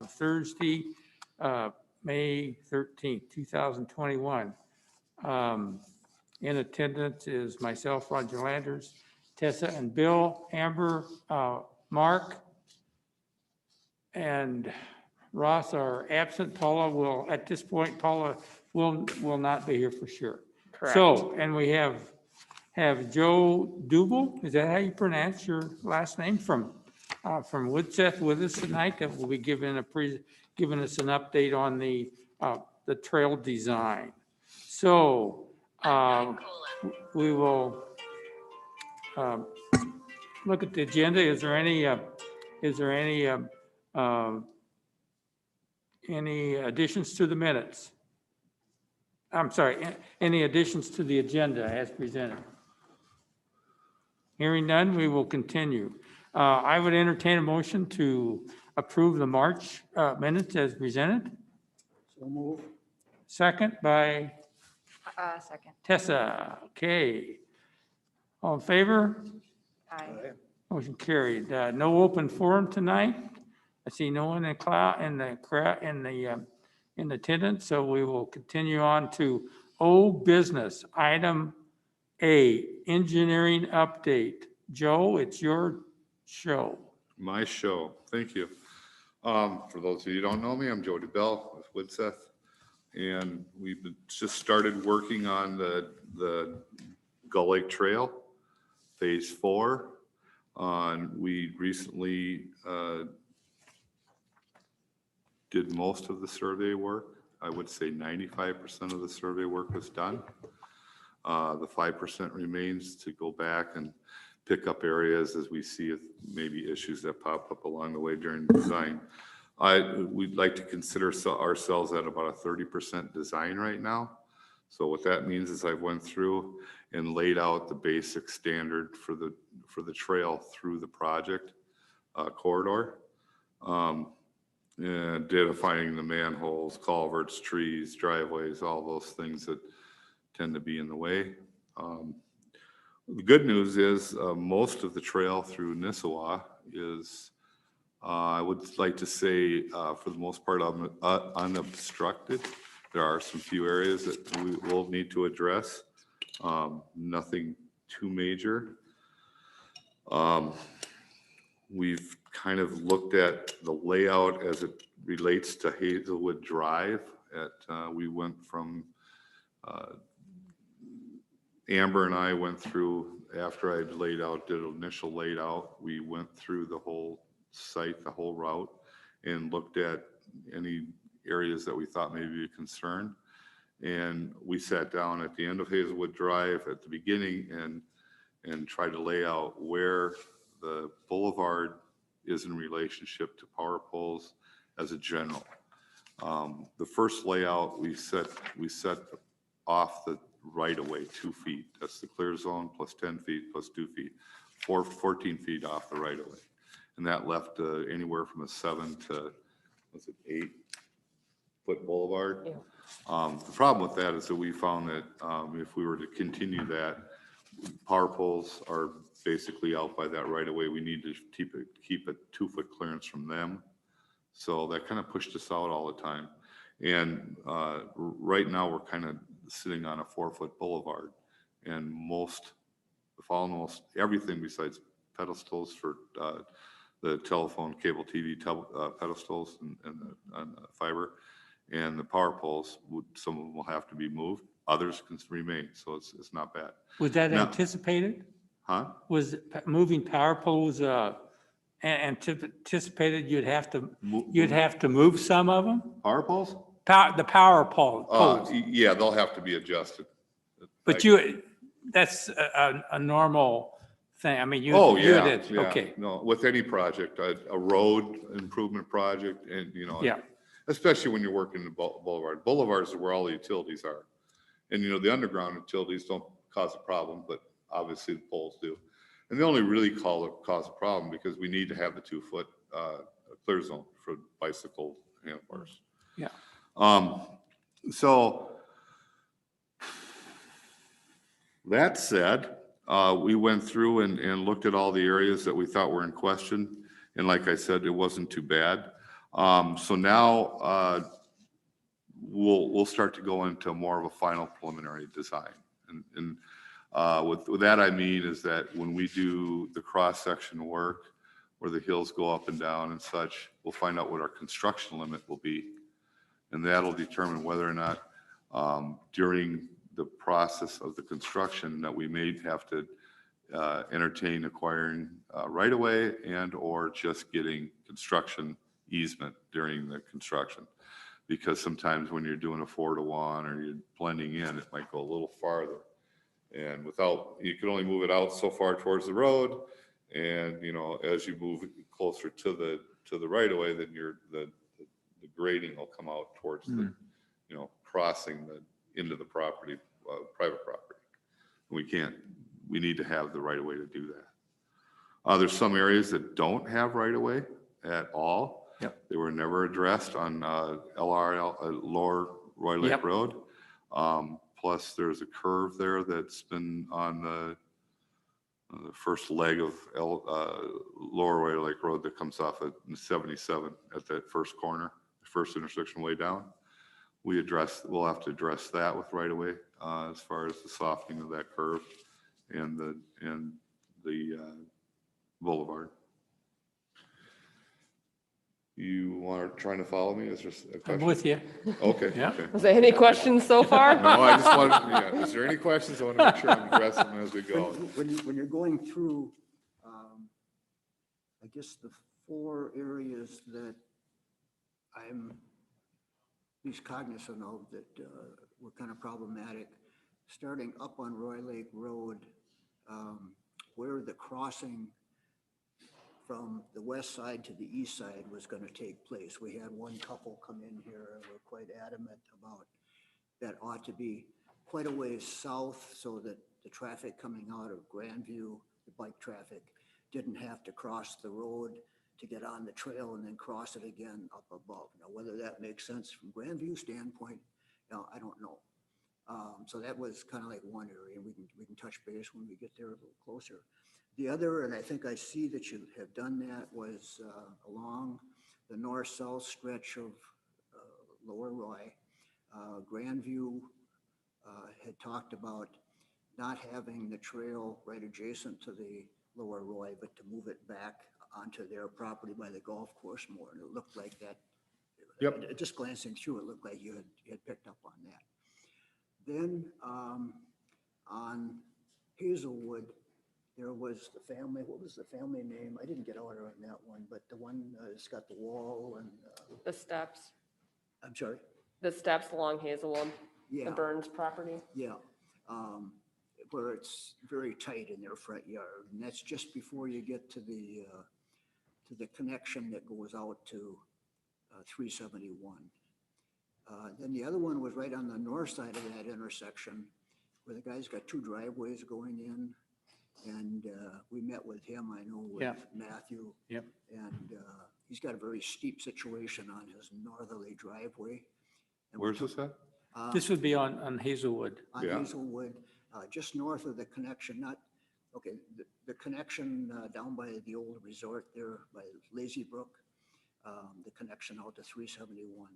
Thursday, May 13th, 2021. In attendance is myself, Roger Landers, Tessa and Bill, Amber, Mark, and Ross are absent. Paula will, at this point, Paula will not be here for sure. Correct. So, and we have Joe Dugal, is that how you pronounce your last name, from Woodseth with us tonight, that will be giving us an update on the trail design. So, we will look at the agenda. Is there any additions to the minutes? I'm sorry, any additions to the agenda as presented? Hearing none, we will continue. I would entertain a motion to approve the March minutes as presented. So move. Second by Second. Tessa. Okay. All in favor? Aye. Motion carried. No open forum tonight. I see no one in attendance, so we will continue on to old business. Item A, engineering update. Joe, it's your show. My show. Thank you. For those of you who don't know me, I'm Joe DeBell with Woodseth, and we've just started working on the Gull Lake Trail, Phase 4. We recently did most of the survey work. I would say 95% of the survey work was done. The 5% remains to go back and pick up areas as we see if maybe issues that pop up along the way during design. We'd like to consider ourselves at about a 30% design right now. So what that means is I've went through and laid out the basic standard for the trail through the project corridor. And identifying the manholes, culverts, trees, driveways, all those things that tend to be in the way. The good news is most of the trail through Nisswa is, I would like to say, for the most part, unobstructed. There are some few areas that we will need to address. Nothing too major. We've kind of looked at the layout as it relates to Hazelwood Drive. We went from, Amber and I went through, after I'd did initial layout, we went through the whole site, the whole route, and looked at any areas that we thought may be a concern. And we sat down at the end of Hazelwood Drive at the beginning and tried to lay out where the boulevard is in relationship to power poles as a general. The first layout, we set off the right of way 2 feet. That's the clear zone plus 10 feet plus 2 feet, 14 feet off the right of way. And that left anywhere from a 7 to, 8 foot boulevard. Yeah. The problem with that is that we found that if we were to continue that, power poles are basically out by that right of way. We need to keep a 2 foot clearance from them. So that kind of pushed us out all the time. And right now we're kind of sitting on a 4 foot boulevard, and almost everything besides pedestals for the telephone, cable TV pedestals and the fiber, and the power poles, some of them will have to be moved. Others can remain, so it's not bad. Was that anticipated? Huh? Was moving power poles anticipated? You'd have to move some of them? Power poles? The power poles. Yeah, they'll have to be adjusted. But that's a normal thing. I mean, you Yeah. did. Okay. No, with any project, a road improvement project, and Yeah. especially when you're working the boulevard. Boulevards are where all the utilities are. And the underground utilities don't cause a problem, but obviously the poles do. And they only really cause a problem because we need to have the 2 foot clear zone for bicycle handlebars. Yeah. So that said, we went through and looked at all the areas that we thought were in question. And like I said, it wasn't too bad. So now we'll start to go into more of a final preliminary design. And with that, I mean is that when we do the cross-section work where the hills go up and down and such, we'll find out what our construction limit will be. And that'll determine whether or not during the process of the construction that we may have to entertain acquiring right-of-way and or just getting construction easement during the construction. Because sometimes when you're doing a 4-to-1 or you're blending in, it might go a little farther. And you can only move it out so far towards the road. And, as you move closer to the right-of-way, then the grading will come out towards the, crossing into the property, private property. We need to have the right-of-way to do that. There's some areas that don't have right-of-way at all. Yep. They were never addressed on Lower Roy Lake Yep. Road. Plus, there's a curve there that's been on the first leg of Lower Roy Lake Road that comes off at 77 at that first corner, first intersection way down. We'll have to address that with right away as far as the softening of that curve and the boulevard. You are trying to follow me? Is there a question? I'm with you. Okay. Yeah. Okay. Was there any questions so far? No, I just wanted, is there any questions? I want to make sure I'm addressing them as we go. When you're going through, I guess the 4 areas that I'm at least cognizant of that were kind of problematic, starting up on Roy Lake Road, where the crossing from the west side to the east side was going to take place. We had one couple come in here and were quite adamant about that ought to be quite a ways south so that the traffic coming out of Grandview, the bike traffic, didn't have to cross the road to get on the trail and then cross it again up above. Now, whether that makes sense from Grandview standpoint, I don't know. So that was kind of like one area. We can touch base when we get there a little closer. The other, and I think I see that you have done that, was along the north-south stretch of Lower Roy. Grandview had talked about not having the trail right adjacent to the Lower Roy, but to move it back onto their property by the golf course more. And it looked like that. Yep. Just glancing through, it looked like you had picked up on that. Then on Hazelwood, there was the family, what was the family name? I didn't get order on that one, but the one that's got the wall and, The steps, I'm sorry? the steps along Hazelwood, the Yeah, Burns property. yeah. Where it's very tight in their front yard. And that's just before you get to the connection that goes out to 371. Then the other one was right on the north side of that intersection where the guy's got 2 driveways going in. And we met with him, I know, with Yeah. Matthew. Yep. And he's got a very steep situation on his northerly driveway. And Where's this at? This would be on Hazelwood. On Yeah. Hazelwood, just north of the connection, the connection down by the old resort there by Lazy Brook, the connection out to 371.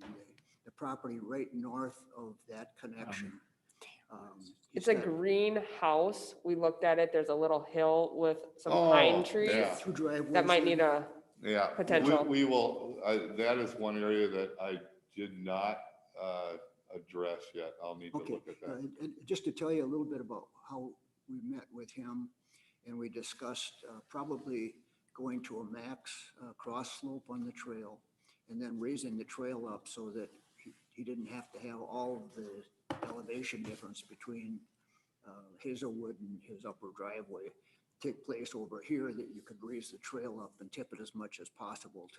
The property right north of that connection. It's a green house. We looked at it. There's a little hill with some Oh, pine trees yeah. 2 driveways. that might need a, Yeah. Potential. We will, that is one area that I did not address yet. I'll need to Okay, look at that. and just to tell you a little bit about how we met with him, and we discussed probably going to a max cross slope on the trail, and then raising the trail up so that he didn't have to have all of the elevation difference between Hazelwood and his upper driveway take place over here, that you could raise the trail up and tip it as much as possible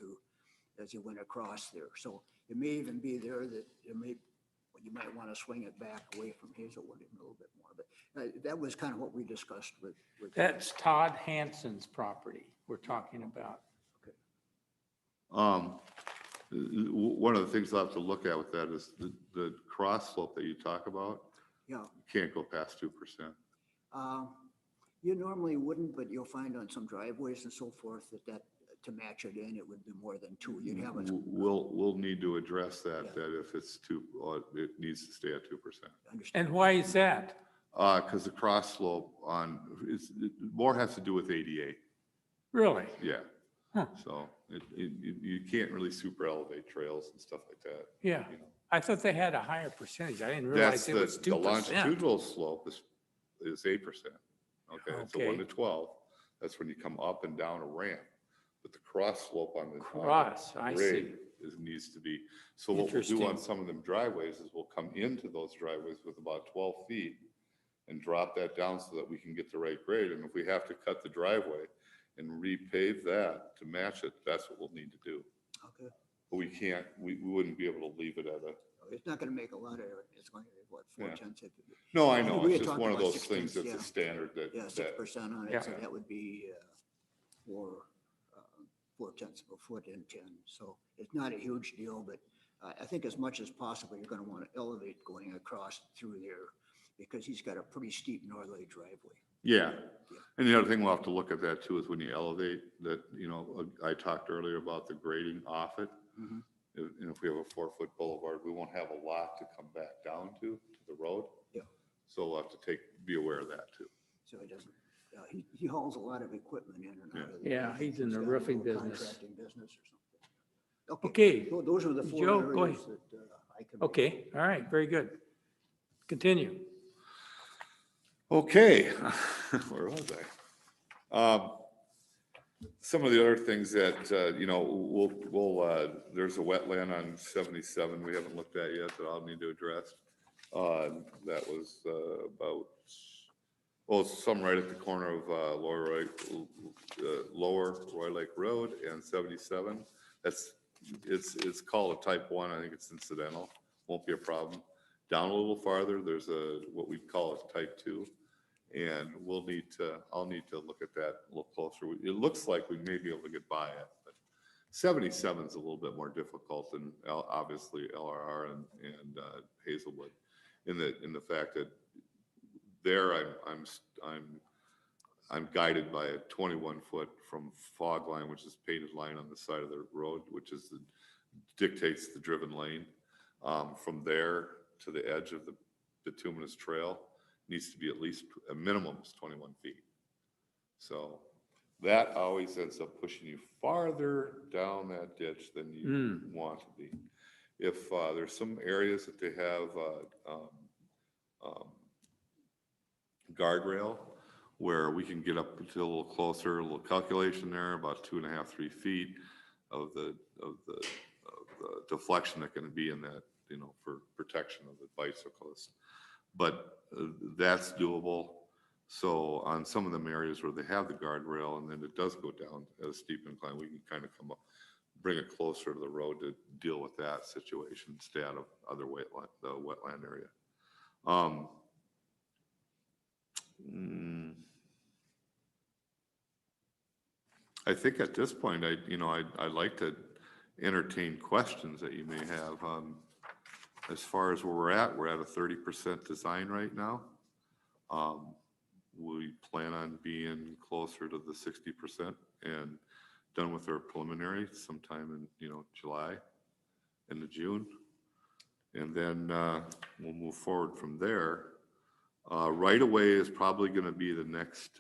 as you went across there. So it may even be there that you might want to swing it back away from Hazelwood a little bit more. But that was kind of what we discussed with. That's Todd Hansen's property we're talking about. One of the things I'll have to look at with that is the cross slope that you talk about. Yeah. You can't go past 2%. You normally wouldn't, but you'll find on some driveways and so forth that to match it in, it would be more than two. You'd have it. We'll need to address that, Yeah. that if it's it needs to stay at 2%. Understand. And why is that? Because the cross slope more has to do with ADA. Really? Yeah. Huh. So you can't really super elevate trails and stuff like that. Yeah. you know. I thought they had a higher percentage. I didn't That's realize it was the 2%. longitudinal slope is 8%. Okay, it's a 1 to Okay. 12. That's when you come up and down a ramp. But the cross slope on the Cross, I grade see. needs to be. So what we'll do on Interesting. some of them driveways is we'll come into those driveways with about 12 feet and drop that down so that we can get the right grade. And if we have to cut the driveway and repave that to match it, that's what we'll need to do. Okay. But we can't, we wouldn't be able to leave it at a, It's not gonna make a lot of, it's going to be what, 4 Yeah. tenths? no, I know, We it's had just talked one of about those 6 things tenths, that's a yeah. standard that, Yeah, 6% on Yeah. it, so that would be 4 tenths of a foot in 10. So it's not a huge deal, but I think as much as possible, you're gonna want to elevate going across through there because he's got a pretty steep northerly driveway. yeah. And the other thing we'll have to look at that too is when you elevate that, I talked earlier about the grading off it. Mhm. If we have a 4-foot boulevard, we won't have a lot to come back down to the road. Yeah. So we'll have to be aware of that too. So he doesn't, he hauls a lot of equipment in and out of there. Yeah, he's in the got a roofing little business. Contracting business or something. Okay. Those are the 4 Joe, go areas ahead. that I can. Okay, all right, very good. Continue. Okay, where was I? Some of the other things that, there's a wetland on 77 we haven't looked at yet that I'll need to address. That was it's some right at the corner of Lower Roy Lake Road and 77. It's called a type 1. I think it's incidental. Won't be a problem. Down a little farther, there's what we call a type 2. And I'll need to look at that a little closer. It looks like we may be able to get by it, but 77 is a little bit more difficult than obviously LRR and Hazelwood in the fact that there I'm guided by a 21-foot from fog line, which is painted line on the side of the road, which dictates the driven lane. From there to the edge of the bituminous trail needs to be at least a minimum is 21 feet. So that always ends up pushing you farther down that ditch than you want to be. If there's some areas that they have guardrail where we can get up to a little closer, a little calculation there, about 2.5, 3 feet of the deflection that can be in that, for protection of the bicyclist. But that's doable. So on some of them areas where they have the guardrail and then it does go down at a steep incline, we can kind of come up, bring it closer to the road to deal with that situation instead of the wetland area. I think at this point, I'd like to entertain questions that you may have. As far as where we're at a 30% design right now. We plan on being closer to the 60% and done with our preliminary sometime in, July into June. And then we'll move forward from there. Right away is probably going to be the next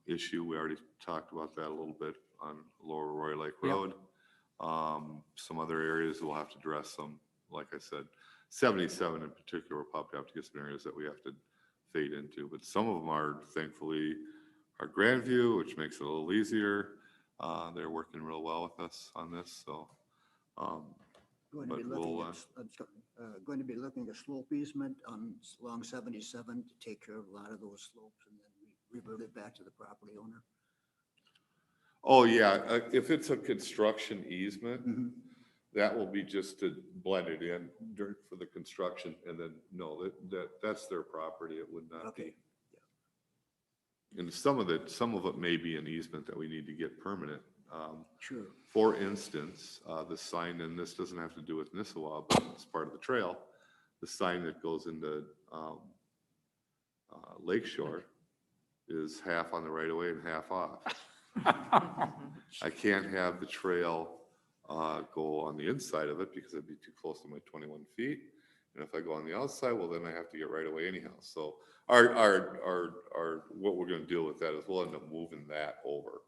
issue. We already talked about that a little bit on Lower Roy Lake Road. Some other areas we'll have to address some, like I said, 77 in particular, we'll probably have to get some areas that we have to fade into, but some of them are thankfully our Grandview, which makes it a little easier. They're working real well with us on this, so. Going to be looking going to be looking at slope easement along 77 to take care of a lot of those slopes and then revert it back to the property owner. Oh, yeah, if it's a construction easement, that will be just to blend it in for the construction, and then, no, that's their property, it would not be. And some of it may be an easement that we need to get permanent. Sure. For instance, the sign, and this doesn't have to do with Nissawau, but it's part of the trail, the sign that goes into Lakeshore is half on the right of way and half off. I can't have the trail go on the inside of it because it'd be too close to my 21 feet. And if I go on the outside, well, then I have to get right away anyhow. So what we're gonna deal with that is we'll end up moving that over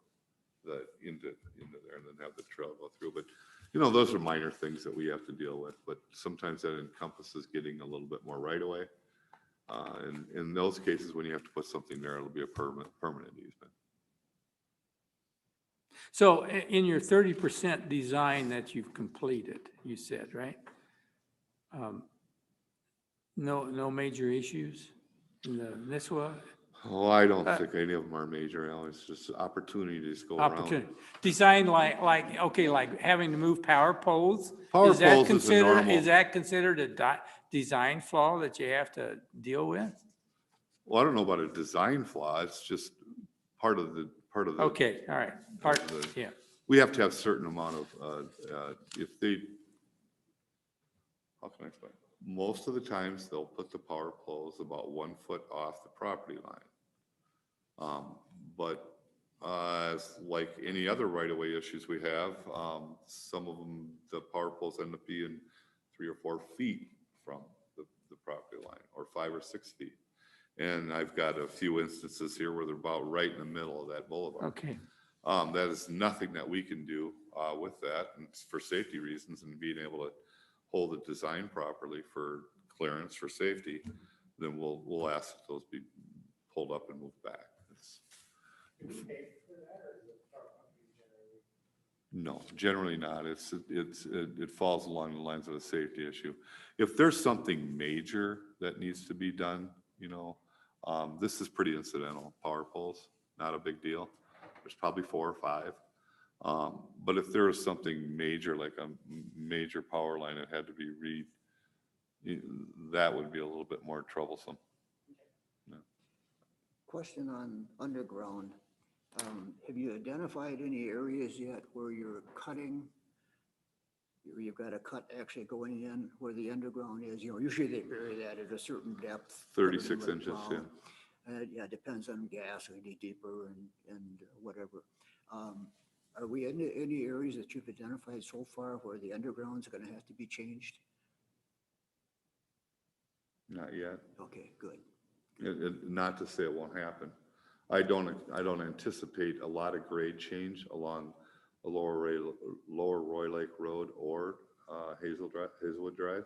into there and then have the trail go through. But, you know, those are minor things that we have to deal with, but sometimes that encompasses getting a little bit more right away. And in those cases, when you have to put something there, it'll be a permanent easement. So in your 30% design that you've completed, you said, right? No major issues in the NISWA? Oh, I don't think any of them are major, Al. It's just opportunities go around. Opportunity. Design like having to move power poles? Power Is that poles is a considered- normal. Is that considered a design flaw that you have to deal with? Well, I don't know about a design flaw. It's just part of the. Okay, all right. Yeah. We have to have certain amount of, how can I explain? Most of the times they'll put the power poles about 1 foot off the property line. But like any other right-of-way issues we have, some of them, the power poles end up being 3 or 4 feet from the property line, or 5 or 6 feet. And I've got a few instances here where they're about right in the middle of that boulevard. Okay. That is nothing that we can do with that, and it's for safety reasons and being able to hold the design properly for clearance for safety. Then we'll ask that those be pulled up and moved back. No, generally not. It falls along the lines of a safety issue. If there's something major that needs to be done, you know, this is pretty incidental. Power poles, not a big deal. There's probably 4 or 5. But if there was something major, like a major power line that had to be that would be a little bit more troublesome. Yeah. Question on underground. Have you identified any areas yet where you're cutting? Where you've got a cut actually going in where the underground is? You know, usually they bury that at a certain depth. 36 inches, yeah. Yeah, it depends on gas, we need deeper and whatever. Are we in any areas that you've identified so far where the underground's gonna have to be changed? Not yet. Okay, good. Not to say it won't happen. I don't anticipate a lot of grade change along a lower Roy Lake Road or Hazelwood Drive.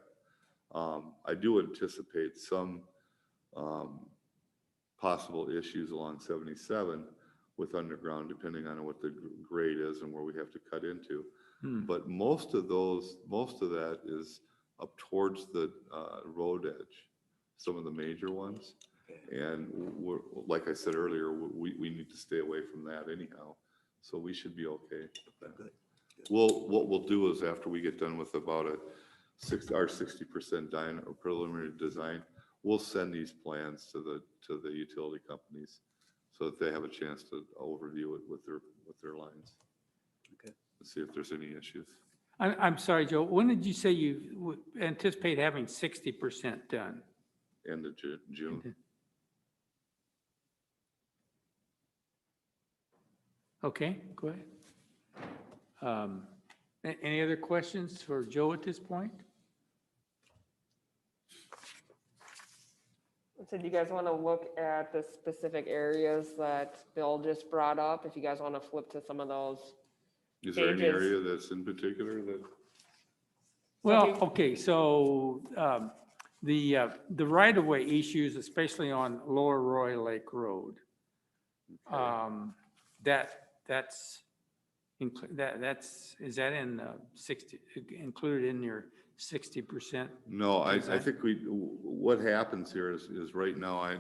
I do anticipate some possible issues along 77 with underground, depending on what the grade is and where we have to cut into. But most of that is up towards the road edge, some of the major ones. And like I said earlier, we need to stay away from that anyhow. So we should be okay with that. Good. What we'll do is after we get done with about our 60% preliminary design, we'll send these plans to the utility companies so that they have a chance to overview it with their lines. Okay. And see if there's any issues. I'm sorry, Joe, when did you say you anticipate having 60% done? End of June. Okay, go ahead. Any other questions for Joe at this point? So do you guys want to look at the specific areas that Bill just brought up? If you guys want to flip to some of those. Is there any Pages. area that's in particular that? Well, Okay. okay, so the right-of-way issues, especially on Lower Roy Lake Road, is that in 60, included in your 60%? No, I think what happens here is right now,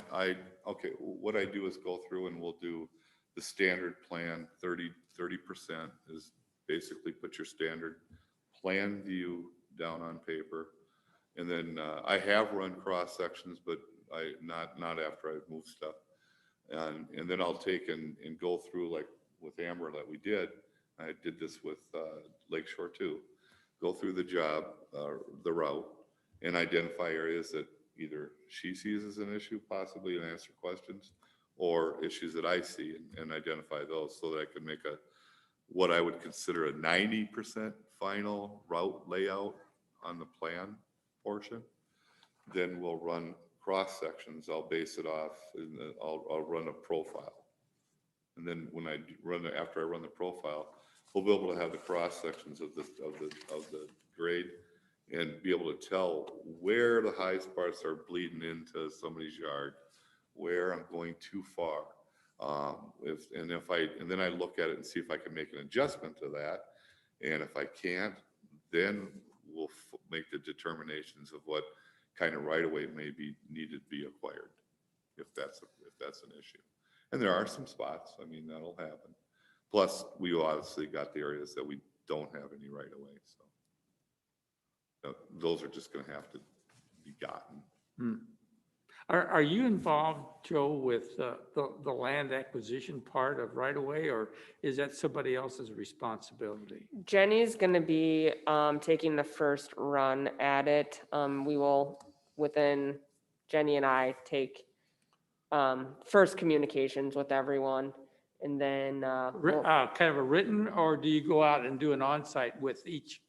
okay, what I do is go through and we'll do the standard plan, 30% is basically put your standard plan view down on paper. And then I have run cross sections, but not after I've moved stuff. And then I'll take and go through, like with Amber that we did. I did this with Lakeshore too. Go through the job, the route, and identify areas that either she sees as an issue possibly and answer questions, or issues that I see and identify those so that I can make what I would consider a 90% final route layout on the plan portion. Then we'll run cross sections. I'll base it off, and I'll run a profile. And then when after I run the profile, we'll be able to have the cross sections of the grade and be able to tell where the highest parts are bleeding into somebody's yard, where I'm going too far. And then I look at it and see if I can make an adjustment to that. And if I can't, then we'll make the determinations of what kind of right of way may be needed to be acquired, if that's an issue. And there are some spots, I mean, that'll happen. Plus, we obviously got the areas that we don't have any right of way, so those are just gonna have to be gotten. Are you involved, Joe, with the land acquisition part of right of way, or is that somebody else's responsibility? Jenny's gonna be taking the first run at it. We will, within Jenny and I, take first communications with everyone, and then Kind of a written, or do you go out and do an onsite with each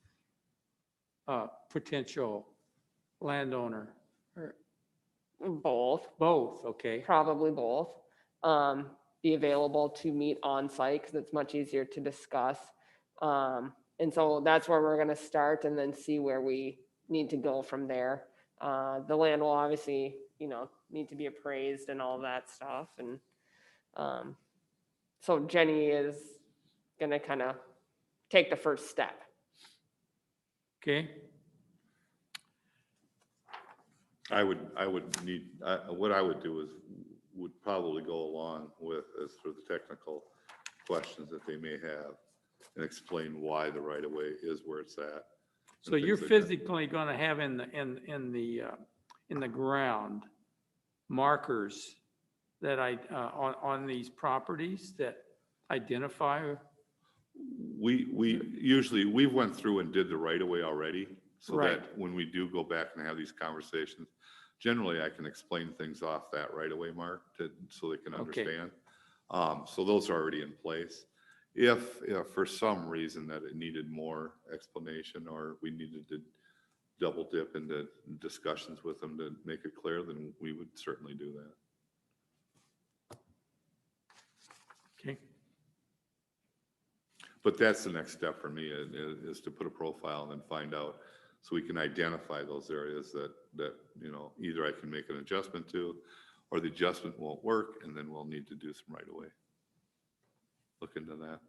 potential landowner? both, Both, okay. probably both, be available to meet on site because it's much easier to discuss. And so that's where we're gonna start and then see where we need to go from there. The land will obviously, need to be appraised and all that stuff. And so Jenny is gonna kind of take the first step. Okay, What I would do would probably go along with as for the technical questions that they may have and explain why the right of way is where it's at. so you're physically going to have in the ground markers that on these properties that identify. We usually, we went through and did the right of way already, so Right. that when we do go back and have these conversations, generally I can explain things off that right of way mark so they can Okay. understand. So those are already in place. If for some reason that it needed more explanation or we needed to double dip into discussions with them to make it clear, then we would certainly do that. Okay, But that's the next step for me is to put a profile and then find out, so we can identify those areas that either I can make an adjustment to, or the adjustment won't work, and then we'll need to do some right away. Look into that.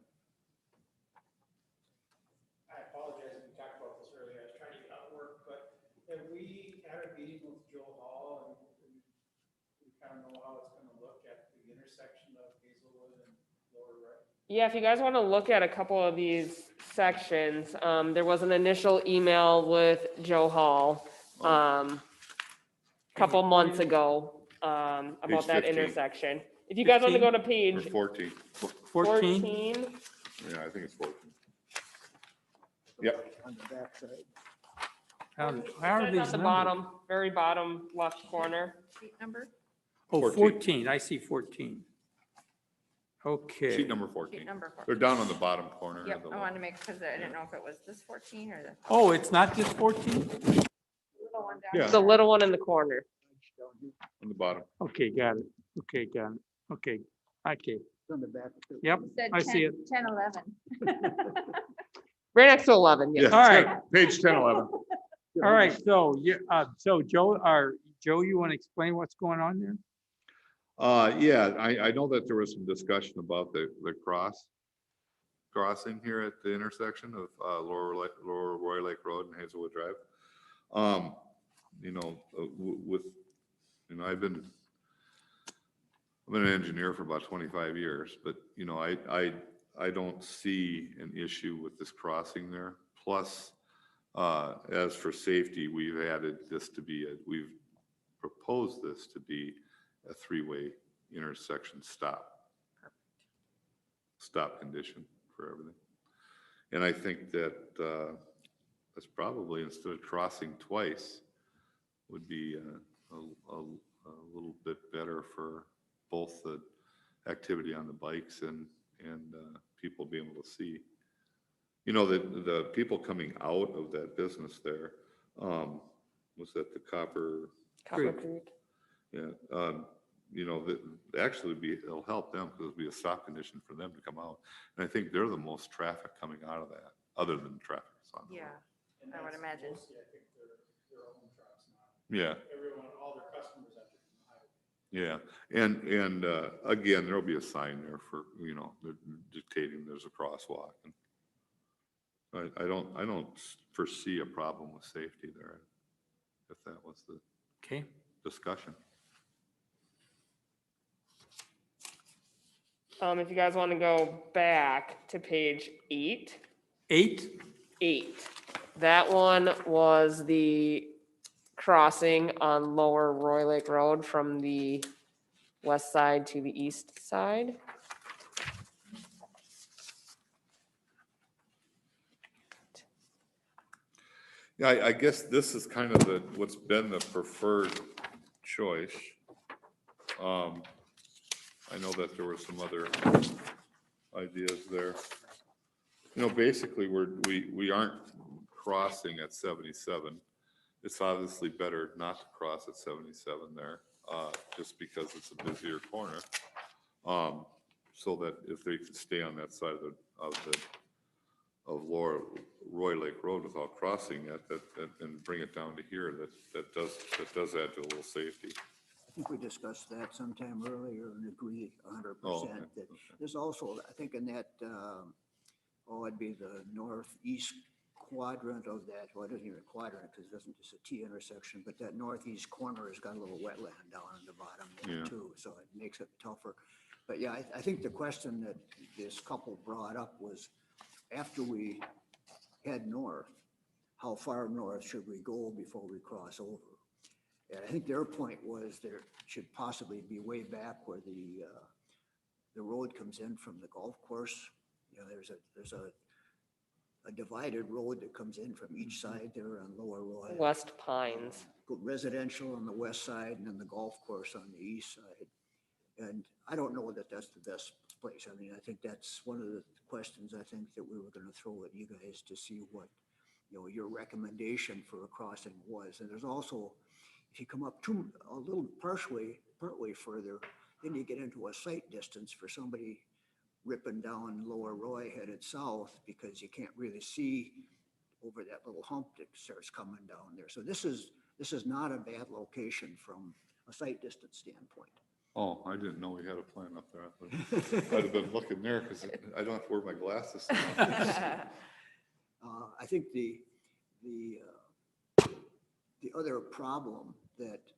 I apologize, we talked about this earlier, I was trying to get out of work, but have we had a meeting with Joe Hall and we kind of know how it's gonna look at the intersection of Hazelwood and Lower Right? Yeah, if you guys want to look at a couple of these sections, there was an initial email with Joe Hall couple months ago about Page that 15. intersection. If you guys want to go to Or page 14. 14? 14, Yeah, I think it's 14. Yep. On the backside. How it are says these at the numbered? bottom, very bottom left corner. Sheet number? Oh, 14. 14, I see 14. Okay. Sheet number 14. Sheet number 14. They're down on the bottom corner. of Yep, the I wanted to make, because I didn't know if it was this 14 or the Oh, it's not just 14? little one down Yeah. The little one in the corner. On the bottom. Okay, got it. Okay, got it. Okay, It's on the back. yep, Said I see 10, it. 10, 11. Right next to 11, yes. All right. Page 10, 11. All right, so, so Joe, you want to explain what's going on there? Yeah, I know that there was some discussion about the crossing here at the intersection of Lower Roy Lake Road and Hazelwood Drive. I've been an engineer for about 25 years, but I don't see an issue with this crossing there. Plus, as for safety, we've proposed this to be a three-way intersection stop condition for everything. And I think that that's probably, instead of crossing twice, would be a little bit better for both the activity on the bikes and people being able to see. You know, the people coming out of that business there, was that the Copper? Copper Creek. Yeah, you know, actually it'll help them because it'll be a stop condition for them to come out. And I think they're the most traffic coming out of that, other than traffic that's on the road. Yeah, And I would that's imagine. mostly, I think, their own trucks, not Yeah, everyone, all their customers enter from the highway. yeah. And again, there'll be a sign there for, you know, they're dictating there's a crosswalk. And I don't foresee a problem with safety there, if that was the Okay, discussion. If you guys want to go back to page 8. 8, 8. That one was the crossing on Lower Roy Lake Road from the west side to the east side. Yeah, I guess this is kind of what's been the preferred choice. I know that there were some other ideas there. You know, basically, we aren't crossing at 77. It's obviously better not to cross at 77 there, just because it's a busier corner. So that if they could stay on that side of Lower Roy Lake Road without crossing it, that and bring it down to here, that does add to a little safety. I think we discussed that sometime earlier and agreed 100% okay. that there's also, I think in that, it'd be the northeast quadrant of that, well, it isn't even a quadrant because it doesn't, it's a T intersection, but that northeast corner has got a little wetland down on the bottom there Yeah. too, so it makes it tougher. But yeah, I think the question that this couple brought up was, after we head north, how far north should we go before we cross over? And I think their point was there should possibly be way back where the road comes in from the golf course. You know, there's a divided road that comes in from each side there on Lower Roy. West Pines. Residential on the west side and then the golf course on the east side. And I don't know that that's the best place. I mean, I think that's one of the questions I think that we were going to throw at you guys to see what, you know, your recommendation for a crossing was. And there's also, if you come up a little partway further, then you get into a sight distance for somebody ripping down Lower Roy headed south because you can't really see over that little hump that starts coming down there. So this is not a bad location from a sight distance standpoint. Oh, I didn't know we had a plan up there. I'd have been looking there because I don't have to wear my glasses. I think the other problem that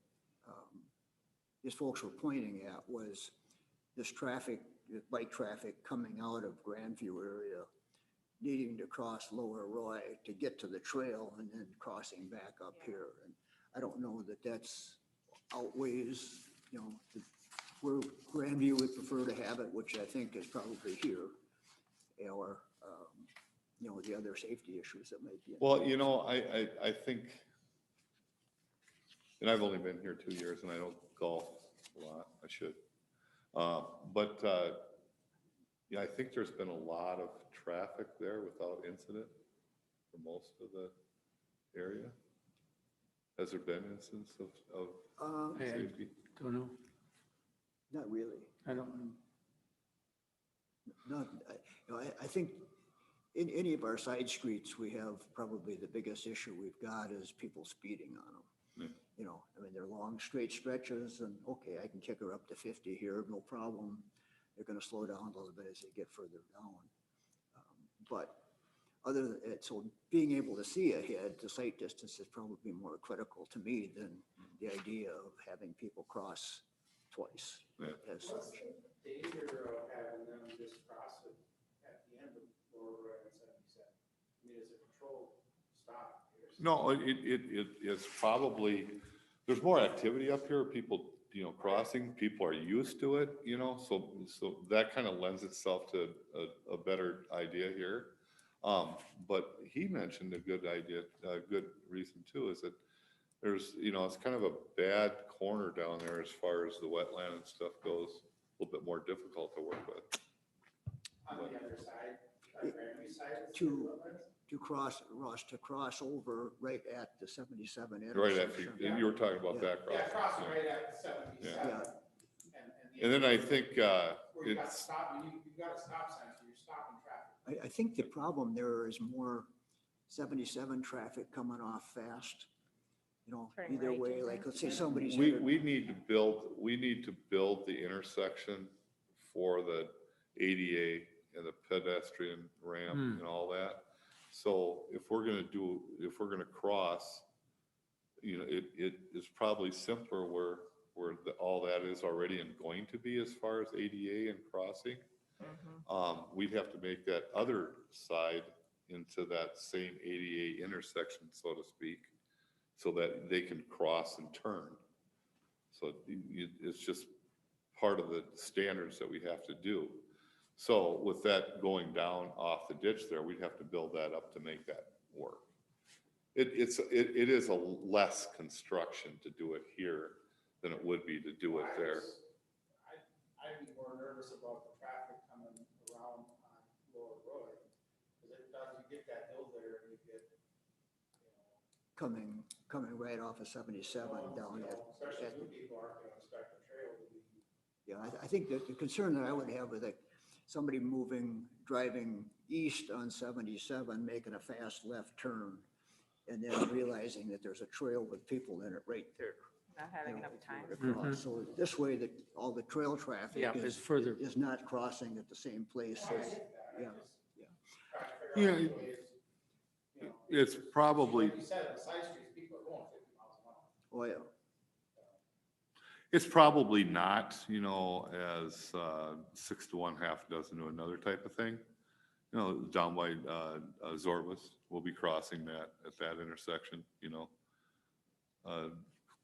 these folks were pointing at was this traffic, the bike traffic coming out of Grandview area, needing to cross Lower Roy to get to the trail and then crossing back up here. And I don't know that that's outweighs, you know, where Grandview would prefer to have it, which I think is probably here, or, you know, the other safety issues that might be. Well, you know, I think, and I've only been here 2 years and I don't golf a lot, I should. But yeah, I think there's been a lot of traffic there without incident for most of the area. Has there been incidents of safety? don't know. Not really. I don't know. Not, you know, I think in any of our side streets, we have probably the biggest issue we've got is people speeding on them. Yeah. You know, I mean, they're long straight stretches and okay, I can kick her up to 50 here, no problem. They're going to slow down a little bit as they get further down. But other than it, so being able to see ahead, the sight distance is probably more critical to me than the idea of having people cross twice. Yeah. As What's such. the danger of having them just cross it at the end of Lower Roy and 77? I mean, is it controlled stop? No, it's probably, there's more activity up here, people, you know, crossing, people are used to it, you know, so that kind of lends itself to a better idea here. But he mentioned a good idea, a good reason too, is that There's, it's kind of a bad corner down there as far as the wetland and stuff goes, a little bit more difficult to work with. On the other side, like Grandview side. it's To- wetlands? To cross, Ross, to cross over right at the 77 Right after, intersection. you were talking about Yeah. that Yeah, crossing. crossing yeah. right at 77. Yeah. the And then I intersection think, Where you got it's, stop, you got a stop sign, so you're stopping traffic. I think the problem there is more 77 traffic coming off fast. Turning Either right, way, you like, think? let's say somebody's we, headed. we need to build the intersection for the ADA and the pedestrian ramp and all that. So if we're gonna cross, it is probably simpler where all that is already and going to be as far as ADA and crossing. We'd have to make that other side into that same ADA intersection, so to speak, so that they can cross and turn. So it's just part of the standards that we have to do. So with that going down off the ditch there, we'd have to build that up to make that work. It is a less construction to do it here than it would be to do it there. I'd be more nervous about the traffic coming around on Lower Roy, because it does, you get that hill there and you get, Coming right off of 77 down especially at new people aren't gonna expect the trail to be. yeah, I think that the concern that I would have with somebody driving east on 77, making a fast left turn, and then realizing that there's a trail with people in it right there. Not having enough time. to cross. So this way that all the trail traffic Yeah, it's further. is not crossing at the same place as, yeah. Yeah, it's probably, Like you said, on the side streets, people are going 50 miles an hour. Oh, yeah. it's probably not, as 6 to 1, half a dozen to another type of thing. Down by Zorba's, we'll be crossing that at that intersection,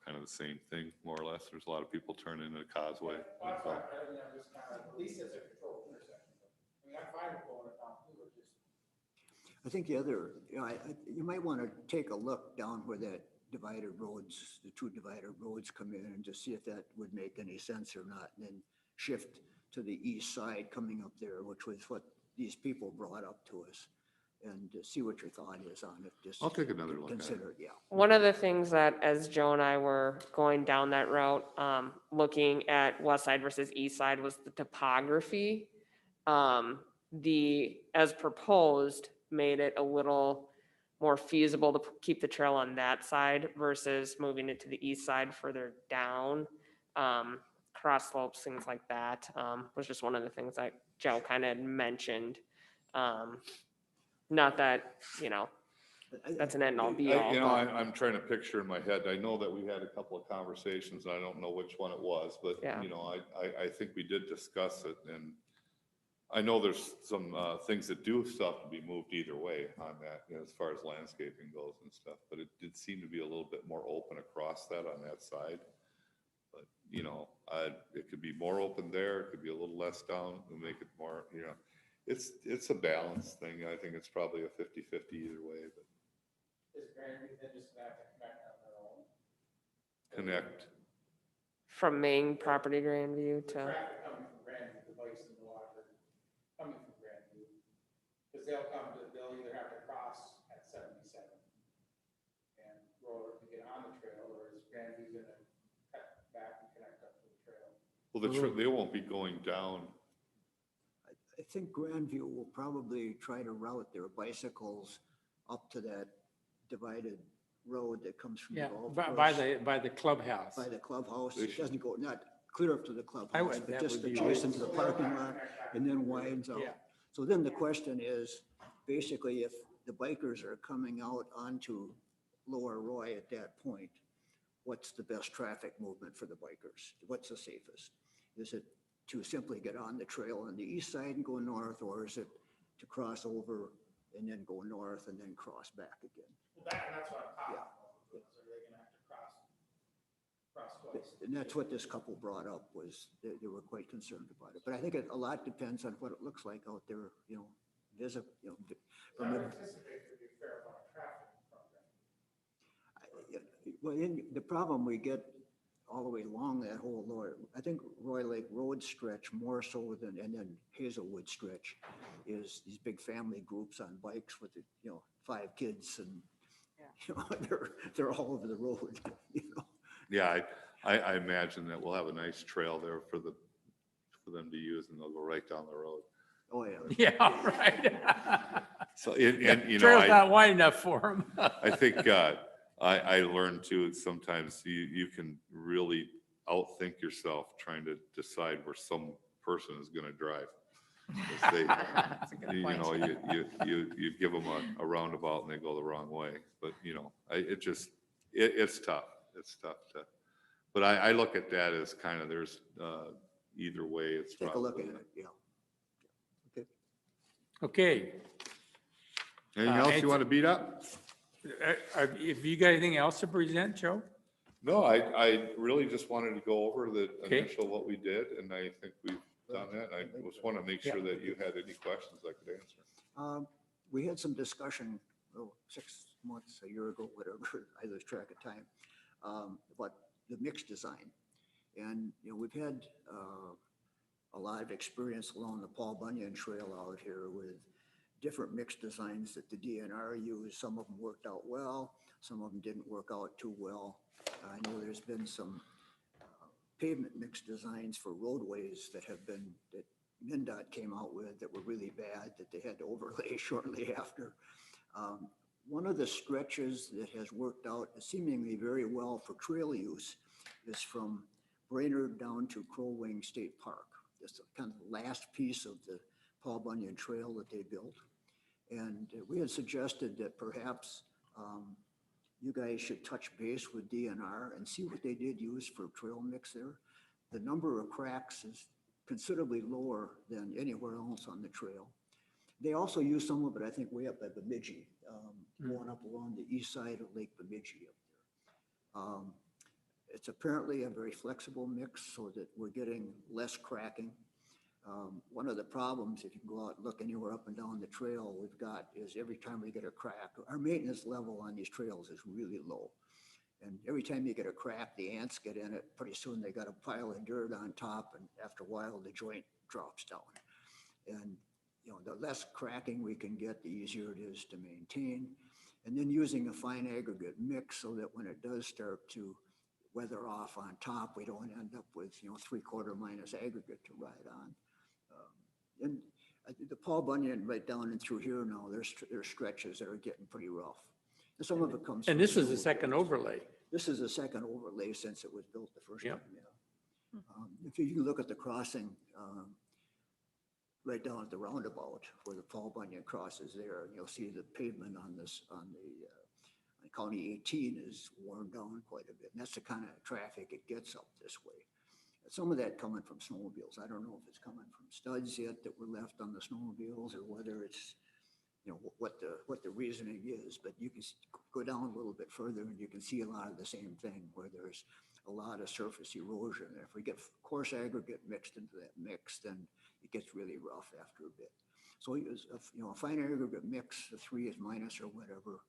kind of the same thing, more or less. There's a lot of people turning into the causeway. Well, that's why, I'm just kind of, at least it's a controlled intersection. I'm fine with going it down too, but just. I think the other, you might want to take a look down where that divided roads, the two divided roads come in, and just see if that would make any sense or not. And then shift to the east side coming up there, which was what these people brought up to us. And see what your thought is on it. Just I'll take another look at it. consider it, yeah. One of the things that, as Joe and I were going down that route, looking at west side versus east side, was the topography. As proposed, made it a little more feasible to keep the trail on that side versus moving it to the east side further down. Cross slopes, things like that, was just one of the things that Joe kind of mentioned. Not that, that's an end all be all. but- I'm trying to picture in my head, I know that we had a couple of conversations, and I don't know which one it was, but, Yeah. I think we did discuss it, and I know there's some things that do still have to be moved either way on that, as far as landscaping goes and stuff, but it did seem to be a little bit more open across that on that side. But, it could be more open there, it could be a little less down, and make it more, it's a balance thing. I think it's probably a 50-50 either way, but Is Grandview then just gonna have to connect on their own? connect. From main property Grandview The to, traffic coming from Grandview, the bikes and the walkers coming from Grandview. Because they'll either have to cross at 77 and roll to get on the trail, or is Grandview gonna cut back and connect up to the trail? Well, they won't be going down. I think Grandview will probably try to route their bicycles up to that divided road that comes from the Yeah, golf by course. by the clubhouse. By the clubhouse. They It should- doesn't go, not clear up to the clubhouse, would- but that just would be adjacent to good. the parking lot and then widens out. Yeah. So then the question is, basically, if the bikers are coming out onto Lower Roy at that point, what's the best traffic movement for the bikers? What's the safest? Is it to simply get on the trail on the east side and go north, or is it to cross over and then go north and then cross back again? Well, that's what I'm talking about. Is are they gonna have to cross twice? And that's what this couple brought up, was they were quite concerned about it. But I think a lot depends on what it looks like out there, I from would a, anticipate there'd be a fair amount of traffic from Grandview. Well, the problem we get all the way along that whole lower, I think Roy Lake Road stretch more so than, and then Hazelwood stretch is these big family groups on bikes with, 5 kids and, they're all over the road, Yeah, I imagine that we'll have a nice trail there for them to use, and they'll go right down the road. Oh, yeah. Yeah, right. So, and, Trail's not wide enough for them. I think, I learned too, sometimes you can really outthink yourself trying to decide where some person is gonna drive. 'Cause they, That's a good you point. know, you give them a roundabout and they go the wrong way, but, it's tough, but I look at that as kind of, there's, either way, it's Take a look at probably. it, yeah. Okay. Okay, Anything else you it's- want to beat up? if you got anything else to present, Joe? No, I really just wanted to go over the Okay. initial what we did, and I think we've done that. I just want to make sure that you had any questions I could answer. We had some discussion, 6 months, a year ago, whatever, I lose track of time, about the mix design. And, we've had a lot of experience along the Paul Bunyan Trail out here with different mix designs that the DNR used. Some of them worked out well, some of them didn't work out too well. I know there's been some pavement mix designs for roadways that MnDOT came out with that were really bad, that they had to overlay shortly after. One of the stretches that has worked out seemingly very well for trail use is from Brainerd down to Crow Wing State Park. That's kind of the last piece of the Paul Bunyan Trail that they built. And we had suggested that perhaps you guys should touch base with DNR and see what they did use for trail mix there. The number of cracks is considerably lower than anywhere else on the trail. They also use some of it, I think, way up at Bemidji, going up along the east side of Lake Bemidji up there. It's apparently a very flexible mix so that we're getting less cracking. One of the problems, if you go out and look anywhere up and down the trail we've got, is every time we get a crack, our maintenance level on these trails is really low. And every time you get a crack, the ants get in it. Pretty soon they got a pile of dirt on top, and after a while the joint drops down. And the less cracking we can get, the easier it is to maintain. And then using a fine aggregate mix so that when it does start to weather off on top, we don't end up with 3/4 minus aggregate to ride on. And the Paul Bunyan right down and through here now, there's stretches that are getting pretty rough. And some of it comes. And from this is the snow. second overlay. This is the second overlay since it was built the first Yep. time, yeah. If you look at the crossing, right down at the roundabout where the Paul Bunyan crosses there, and you'll see the pavement on the County 18 is worn down quite a bit. And that's the kind of traffic it gets up this way. Some of that coming from snowmobiles. I don't know if it's coming from studs yet that were left on the snowmobiles or whether it's, what the reasoning is, but you can go down a little bit further and you can see a lot of the same thing where there's a lot of surface erosion. And if we get coarse aggregate mixed into that mix, then it gets really rough after a bit. So a fine aggregate mix, the 3 is minus or whatever,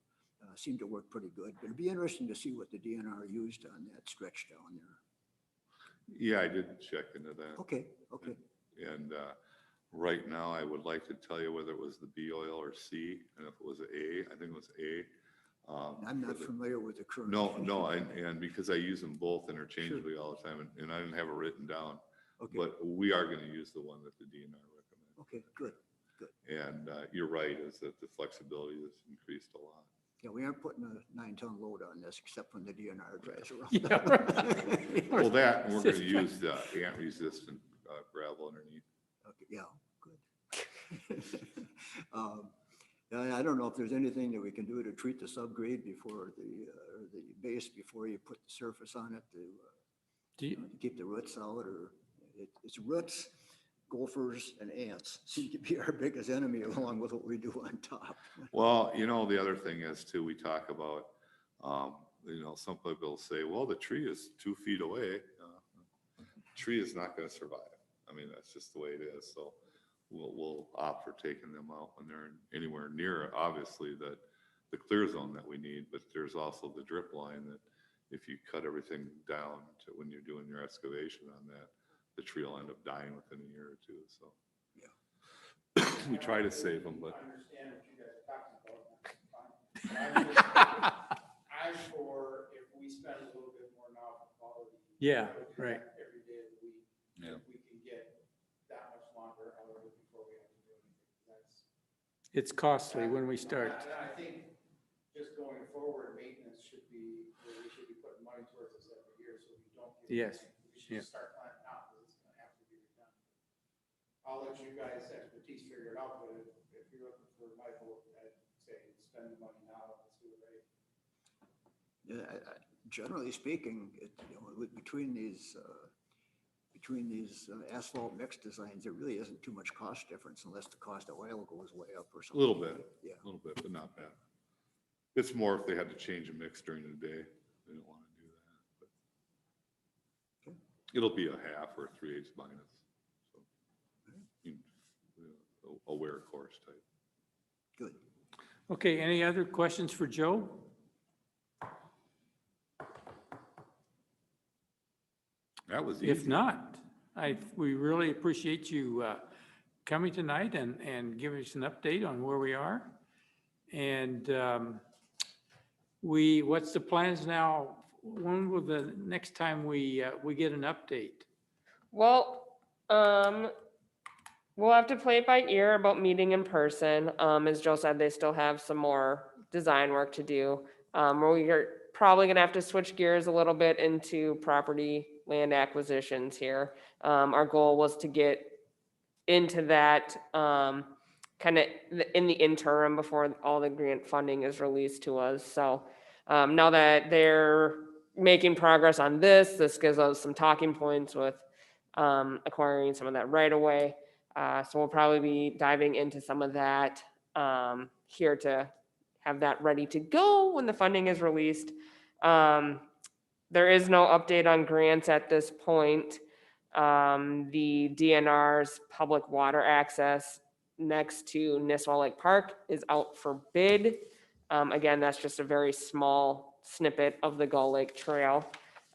seemed to work pretty good. But it'd be interesting to see what the DNR used on that stretch down there. Yeah, I did check into that. Okay. And right now, I would like to tell you whether it was the B oil or C, and if it was A, I think it was A. I'm not familiar with the current. No, and because I use them both interchangeably all the time, and I didn't have it written down, Okay. but we are going to use the one that the DNR recommends. Okay, good. And you're right, is that the flexibility has increased a lot. Yeah, we aren't putting a 9-ton load on this except when the DNR drives around. Yeah, right. Well, that, and we're going to use the ant-resistant gravel underneath. Okay, yeah, good. I don't know if there's anything that we can do to treat the subgrade before the base before you put the surface on it Do you- to keep the roots out, or it's roots, gophers, and ants seem to be our biggest enemy along with what we do on top. Well, the other thing is too, we talk about, some people say, well, the tree is 2 feet away. Tree is not going to survive. I mean, that's just the way it is. So we'll opt for taking them out when they're anywhere near, obviously, the clear zone that we need, but there's also the drip line that if you cut everything down to when you're doing your excavation on that, the tree will end up dying within a year or two, so. Yeah. We try to save them, but I understand what you guys are talking about. I'm for if we spend a little bit more now for quality. Yeah, I would do right. that every day of the week. Yeah. If we can get that much longer, however, before we have to do anything. That's. It's costly when we start. And I think just going forward, maintenance should be, we should be putting money towards this every year, so we don't get. Yes, We should yeah. start planning now, because it's gonna have to be redone. I'll let you guys' expertise figure it out, but if you're looking for my vote, I'd say spend the money now, let's do it right. Yeah, generally speaking, between these asphalt mix designs, there really isn't too much cost difference unless the cost of oil goes way up or a something. little bit, Yeah. a little bit, but not bad. It's more if they had to change a mix during the day, they don't want to do that, but Okay. it'll be a half or 3/8 minus. So, a wear course type. Good. Okay, any other questions for Joe? That was If easy. not, we really appreciate you coming tonight and giving us an update on where we are. And what's the plans now? When will the next time we get an update? Well, we'll have to play it by ear about meeting in person. As Joe said, they still have some more design work to do. We are probably gonna have to switch gears a little bit into property land acquisitions here. Our goal was to get into that kind of in the interim before all the grant funding is released to us. So now that they're making progress on this gives us some talking points with acquiring some of that right away. So we'll probably be diving into some of that here to have that ready to go when the funding is released. There is no update on grants at this point. The DNR's public water access next to Nisswa Lake Park is out for bid. Again, that's just a very small snippet of the Gull Lake Trail.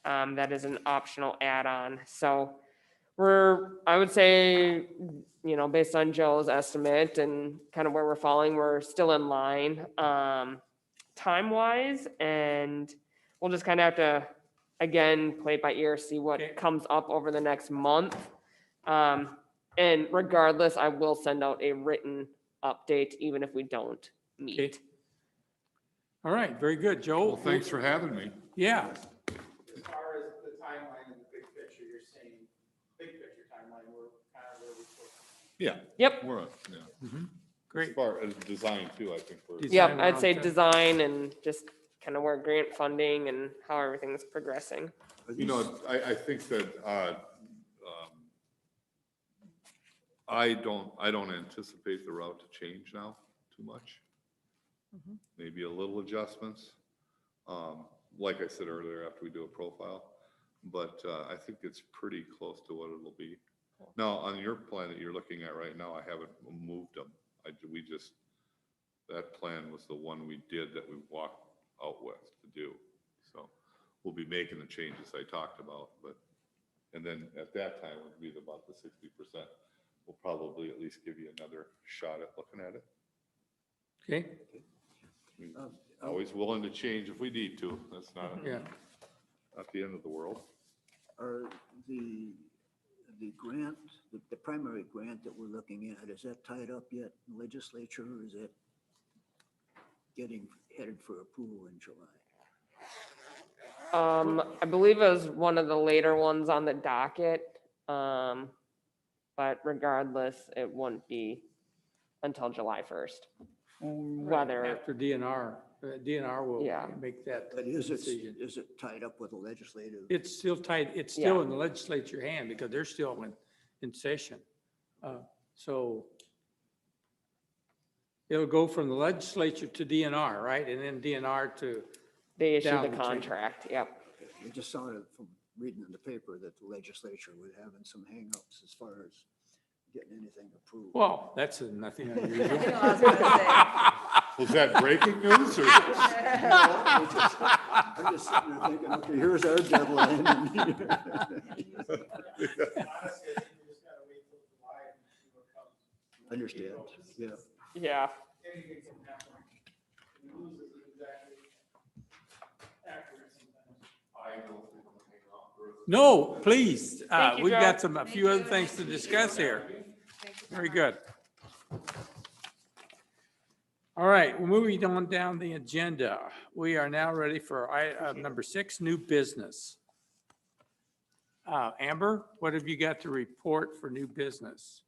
That is an optional add-on. So I would say, based on Joe's estimate and kind of where we're falling, we're still in line time-wise, and we'll just kind of have to, again, play it by ear, see what Okay. comes up over the next month. And regardless, I will send out a written update, even if we don't Okay. meet. All right, very good, Joe. Well, thanks for having me. Yeah, As far as the timeline and the big picture, you're saying, big picture timeline, we're kind of where we're supposed to be. Yeah. Yep. We're, yeah. As great. far as design too, I think we're. Design. Yep, we're I'd on say time. design and just kind of where grant funding and how everything's progressing. You know, I think that, I don't anticipate the route to change now too much. Maybe a little adjustments. Like I said earlier, after we do a profile, but, I think it's pretty close to what it'll be. Now, on your plan that you're looking at right now, I haven't moved them. That plan was the one we did that we walked out with to do. So we'll be making the changes I talked about, and then at that time, would be about the 60%. We'll probably at least give you another shot at looking at it. Okay, I mean, always willing to change if we need to. That's not yeah. the end of the world. Are the grant, the primary grant that we're looking at, is that tied up yet in legislature, or is it getting headed for approval in July? I believe it was one of the later ones on the docket. But regardless, it wouldn't be until July 1st. Whether, After DNR, DNR will Yeah. make that But is decision. it tied up with a legislative? It's still tied, it's still in the legislature hand because they're still in session. So it'll go from the legislature to DNR, right? And then DNR to, they issue Down the the chain. contract, yep. It just sounded from reading in the paper that the legislature was having some hangups as far as getting anything approved. well, that's nothing unusual. I was gonna say, Was that breaking news or? I'm just sitting there thinking, okay, here's our deadline. Honestly, I think we just gotta wait till July and see what comes. Understand, yeah. Yeah. Anything can happen. We lose it exactly accurate sometimes. No, please. Thank you, We've Joe. got a few other things to discuss here. Very good. All right, moving on down the agenda. We are now ready for number 6, new business. Amber, what have you got to report for new business?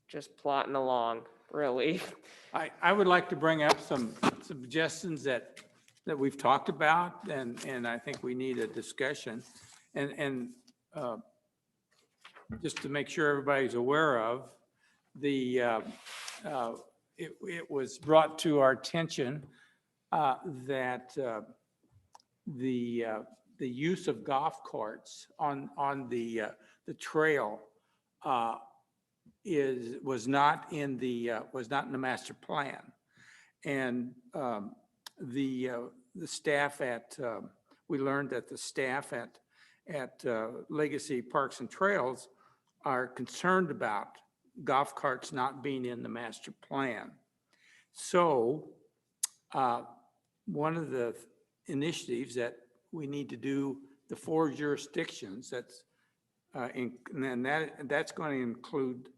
Just plotting along, really. I would like to bring up some suggestions that we've talked about, and I think we need a discussion. And just to make sure everybody's aware of, it was brought to our attention that the use of golf carts on the trail was not in the master plan. And the staff we learned that the staff at Legacy Parks and Trails are concerned about golf carts not being in the master plan. So one of the initiatives that we need to do, the 4 jurisdictions, that's that's going to include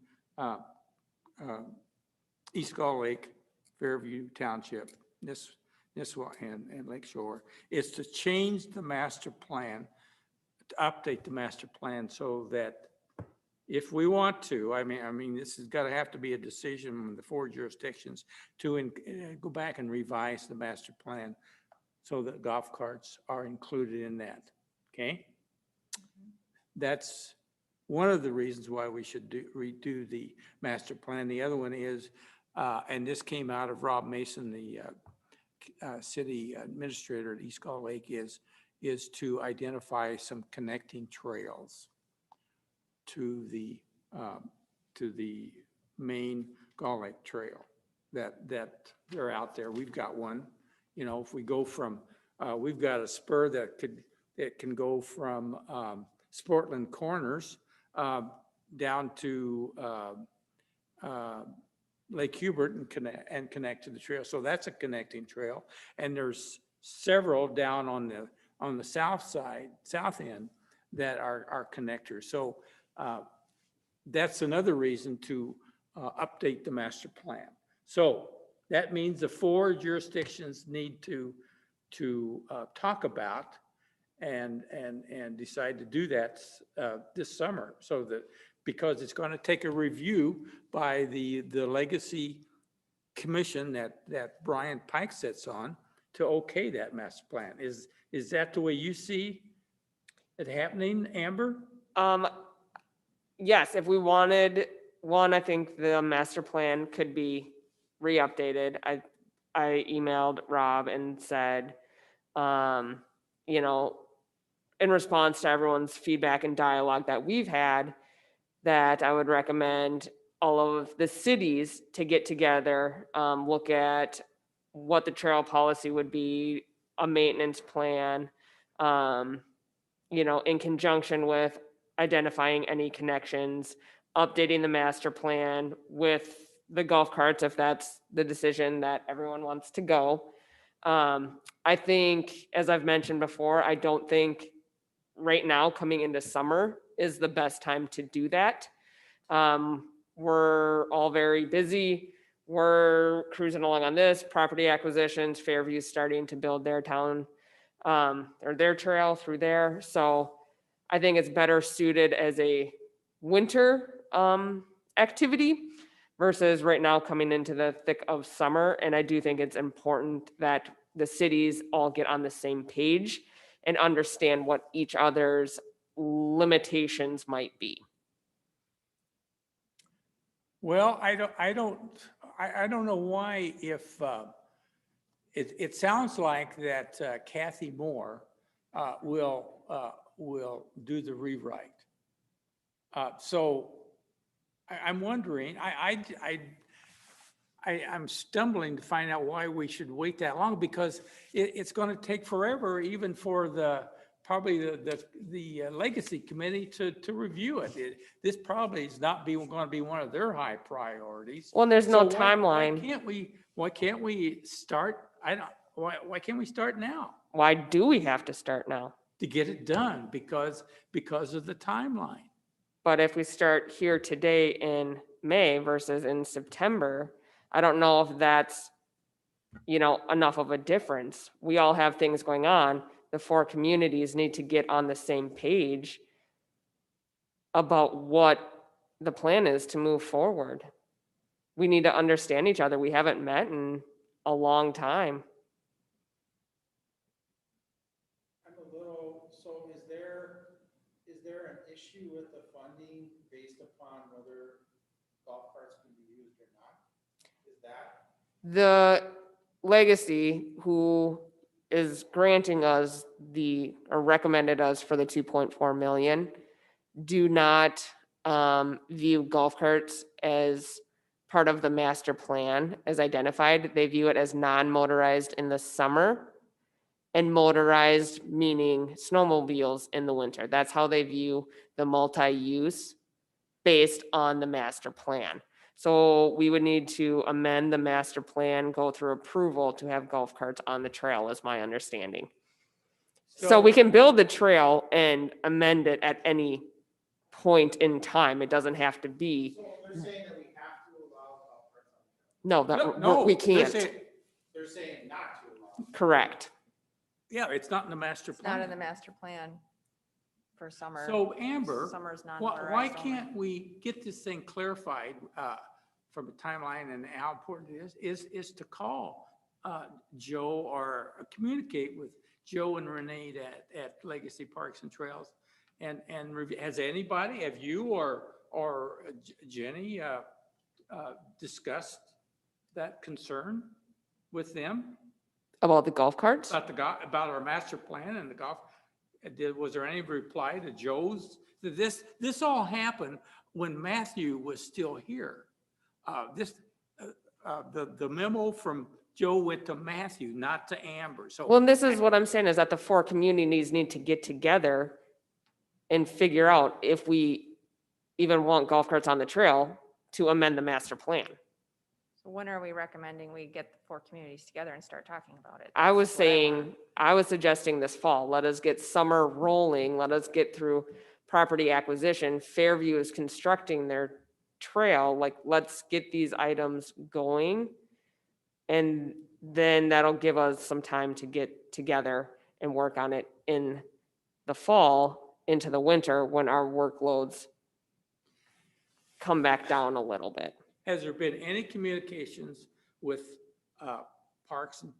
East Gull Lake, Fairview Township, Nisswa, and Lake Shore, is to change the master plan, to update the master plan so that if we want to, I mean, this has got to have to be a decision from the 4 jurisdictions to go back and revise the master plan so that golf carts are included in that. Okay? That's one of the reasons why we should redo the master plan. The other one is, and this came out of Rob Mason, the city administrator at East Gull Lake, is to identify some connecting trails to the main Gull Lake Trail that they're out there. We've got one. You know, if we go from, we've got a spur that can go from Sportland Corners down to Lake Hubert and connect to the trail. So that's a connecting trail. And there's several down on the south side, south end, that are connectors. So that's another reason to update the master plan. So that means the 4 jurisdictions need to talk about and decide to do that this summer, so that, because it's going to take a review by the Legacy Commission that Brian Pike sits on to okay that master plan. Is that the way you see it happening, Amber? Yes, if we wanted one, I think the master plan could be re-updated. I emailed Rob and said, you know, in response to everyone's feedback and dialogue that we've had, that I would recommend all of the cities to get together, look at what the trail policy would be, a maintenance plan, you know, in conjunction with identifying any connections, updating the master plan with the golf carts, if that's the decision that everyone wants to go. I think, as I've mentioned before, I don't think right now coming into summer is the best time to do that. We're all very busy. We're cruising along on this, property acquisitions, Fairview's starting to build their town, or their trail through there. So I think it's better suited as a winter activity versus right now coming into the thick of summer. And I do think it's important that the cities all get on the same page and understand what each other's limitations might be. Well, I don't know why, if it sounds like that Kathy Moore will do the rewrite. So I'm wondering, I'm stumbling to find out why we should wait that long, because it's going to take forever even for probably the legacy committee to review it. This probably is not going to be one of their high priorities. Well, there's no So timeline. Why can't we start? Why can't we start now Why do we have to start now? to get it done? Because of the timeline. But if we start here today in May versus in September, I don't know if that's, enough of a difference. We all have things going on. The 4 communities need to get on the same page about what the plan is to move forward. We need to understand each other. We haven't met in a long time. I'm a little, so is there an issue with the funding based upon whether golf carts can be used or not? Is that? The legacy who is granting us or recommended us for the 2.4 million do not view golf carts as part of the master plan as identified. They view it as non-motorized in the summer and motorized, meaning snowmobiles in the winter. That's how they view the multi-use based on the master plan. So we would need to amend the master plan, go through approval to have golf carts on the trail, is my understanding. So we can build the trail and amend it at any point in time. It doesn't have to be, So they're saying that we have to allow golf carts on the trail. no, we they're can't. They're saying not to allow. Correct. Yeah, it's not in the master It's not plan. in the master plan for summer. So Amber, Summer's why non-motorized only. can't we get this thing clarified from a timeline and how important it is to call Joe or communicate with Joe and Renee at Legacy Parks and Trails? And has anybody, have you or Jenny discussed that concern with them? About the golf carts? About our master plan and the golf, was there any reply to Joe's? This all happened when Matthew was still here. The memo from Joe went to Matthew, not to Amber, so. Well, and this is what I'm saying, is that the 4 communities need to get together and figure out if we even want golf carts on the trail to amend the master plan. So when are we recommending we get the 4 communities together and start talking about it? I was That's what want. saying, I was suggesting this fall, let us get summer rolling, let us get through property acquisition. Fairview is constructing their trail, like, let's get these items going. And then that'll give us some time to get together and work on it in the fall into the winter when our workloads come back down a little bit. Has there been any communications with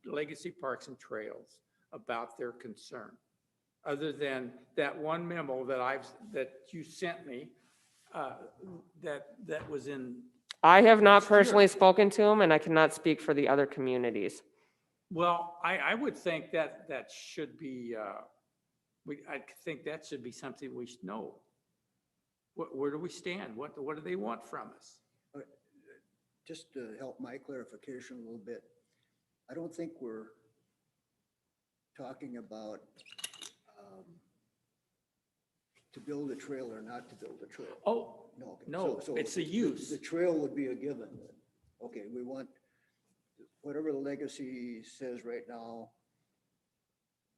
Legacy Parks and Trails about their concern? Other than that one memo that you sent me, that was in. I have not Sure. personally spoken to them, and I cannot speak for the other communities. Well, I would think that should be, I think that should be something we should know. Where do we stand? What do they want from us? Just to help my clarification a little bit, I don't think we're talking about to build a trail or not to build a trail. Oh, No. Okay. no, So it's the use. The trail would be a given then. Okay, we want, whatever the legacy says right now,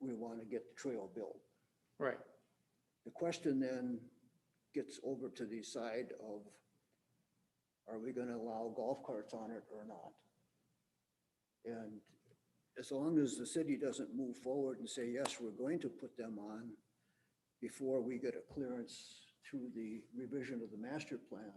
we want to get the trail built. Right. The question then gets over to the side of, are we going to allow golf carts on it or not? And as long as the city doesn't move forward and say, yes, we're going to put them on before we get a clearance through the revision of the master plan,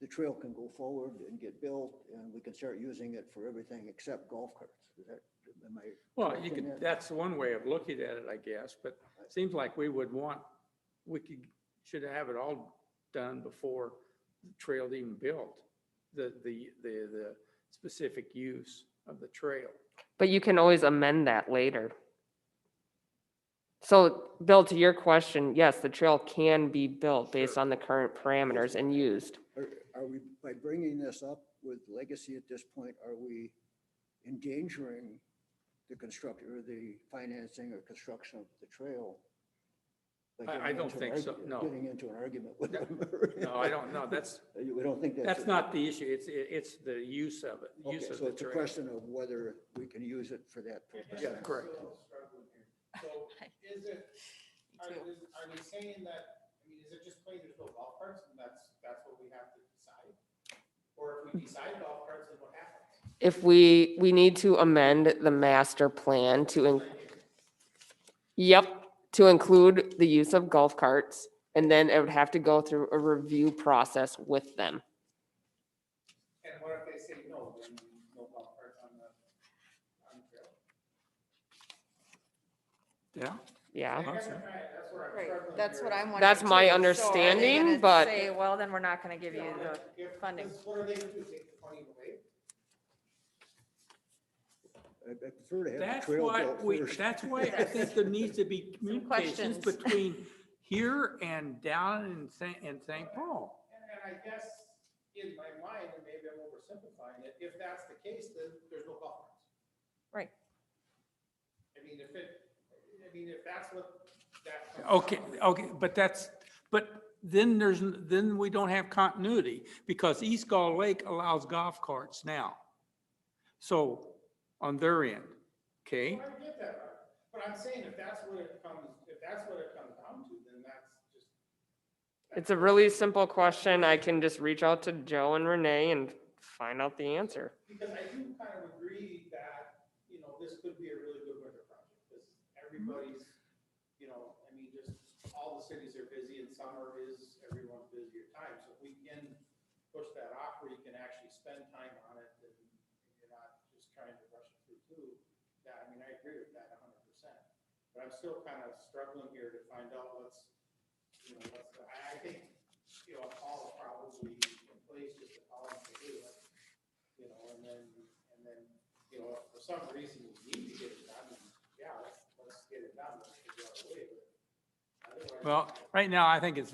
the trail can go forward and get built and we can start using it for everything except golf carts. Is that, am I? Well, correct you in could, that? that's one way of looking at it, I guess, but it seems like we should have it all done before the trail's even built, the specific use of the trail. But you can always amend that later. So, Bill, to your question, yes, the trail can be built based Sure. on the current parameters and used. are we, by bringing this up with Legacy at this point, are we endangering the construct or the financing or construction of the trail? by I getting don't into an think so, argu- no. Getting into an argument with them. No, I don't know. We don't think That's not the issue. It's the use of it, Okay, use of so the it's a trail. question of whether we can use it for that purpose. Yeah, correct. Still struggling here. So is it, are they saying that, I mean, is it just plain there's no golf carts and that's what we have to decide? Or if we decide golf carts, then what happens? If we need to amend the master plan yep, to include the use of golf carts, and then it would have to go through a review process with them. And what if they say no, then no golf carts on the trail? Yeah. Yeah, I guess I'm trying, that's where I'm Right, struggling that's what here. I'm wondering. That's my too. So are they understanding, gonna but- Say, well, then we're not gonna give you You know, the if- funding. because What are they gonna do, take the funding away? I prefer to have the That's trail why built first. that's why I think there needs to be communications questions. between here and down in St. Paul. And I guess in my mind, and maybe I'm oversimplifying it, if that's the case, then there's no golf carts. Right. I mean, if that's what that. Okay, but then we don't have continuity because East Gull Lake allows golf carts now. So on their end, okay? Well, I get that, Rob, but I'm saying if that's what it comes down to, then that's just. it's a really simple question. I can just reach out to Joe and Renee and find out the answer. Because I do kind of agree that, this could be a really good winter project, because everybody's, I mean, just all the cities are busy and summer is everyone's busier time. So if we can push that off where you can actually spend time on it and you're not just trying to rush it through too, that, I mean, I agree with that 100%. But I'm still kind of struggling here to find out I think, Paul probably in place just to call him to do it, and then, if for some reason we need to get it done, yeah, let's get it done, let's figure out a way, but otherwise. Well, right now, I think it's